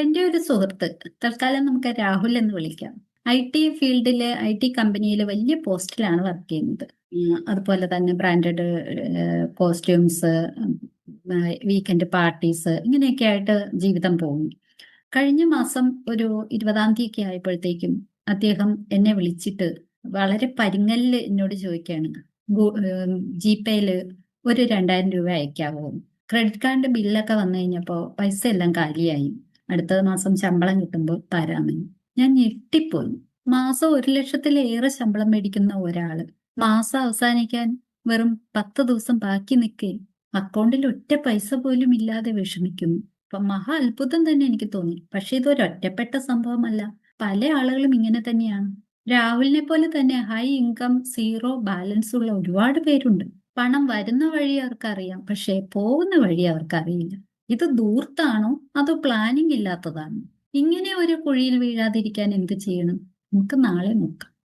എന്റെ ഒരു സുഹൃത്ത്, തൽക്കാലം നമുക്ക് രാഹുൽ എന്ന് വിളിക്കാം. IT ഫീൽഡില് IT കമ്പനിയിൽ വലിയ പോസ്റ്റിലാണ് വർക്ക് ചെയ്യുന്നത്. അതുപോലെ തന്നെ ബ്രാൻഡഡ് കോസ്റ്റ്യൂംസ്, വീക്കെൻഡ് പാർട്ടീസ് ഇങ്ങനെയൊക്കെ ആയിട്ട് ജീവിതം പോകും. കഴിഞ്ഞ മാസം ഒരു 20-ാം തീയതി ആയപ്പോഴത്തേക്കും അദ്ദേഹം എന്നെ വിളിച്ചിട്ട് വളരെ പരിങ്ങലില് എന്നോട് ചോദിക്കുകയാണ്, ജിപേയില് ഒരു 2000 രൂപ അയക്കാവോ? ക്രെഡിറ്റ് കാർഡിന്റെ ബില്ലൊക്കെ വന്നു കഴിഞ്ഞപ്പോ പൈസ എല്ലാം കാലിയായി. അടുത്ത മാസം ശമ്പളം കിട്ടുമ്പോൾ തരാമെന്ന്. ഞാൻ ഞെട്ടിപ്പോയി. മാസം 1 ലക്ഷത്തിലേറെ ശമ്പളം മേടിക്കുന്ന ഒരാള് മാസം അവസാനിക്കാൻ വെറും 10 ദിവസം ബാക്കി നിൽക്കെ അക്കൗണ്ടിൽ ഒറ്റ പൈസ പോലും ഇല്ലാതെ വിഷമിക്കുന്നു. അപ്പൊ മഹാ അത്ഭുതം തന്നെ എനിക്ക് തോന്നി. പക്ഷെ ഇതൊരു ഒറ്റപ്പെട്ട സംഭവമല്ല. പല ആളുകളും ഇങ്ങനെ തന്നെയാണ്. രാഹുലിനെ പോലെ തന്നെ ഹൈ ഇൻകം സീറോ ബാലൻസ് ഉള്ള ഒരുപാട് പേരുണ്ട്. പണം വരുന്ന വഴി അവർക്കറിയാം, പക്ഷെ പോകുന്ന വഴി അവർക്കറിയില്ല. ഇത് ധൂർത്താണോ അതോ പ്ലാനിങ് ഇല്ലാത്തതാണോ? ഇങ്ങനെ ഒരു കുഴിയിൽ വീഴാതിരിക്കാൻ എന്ത് ചെയ്യണം? നമുക്ക് നാളെ നോക്കാം.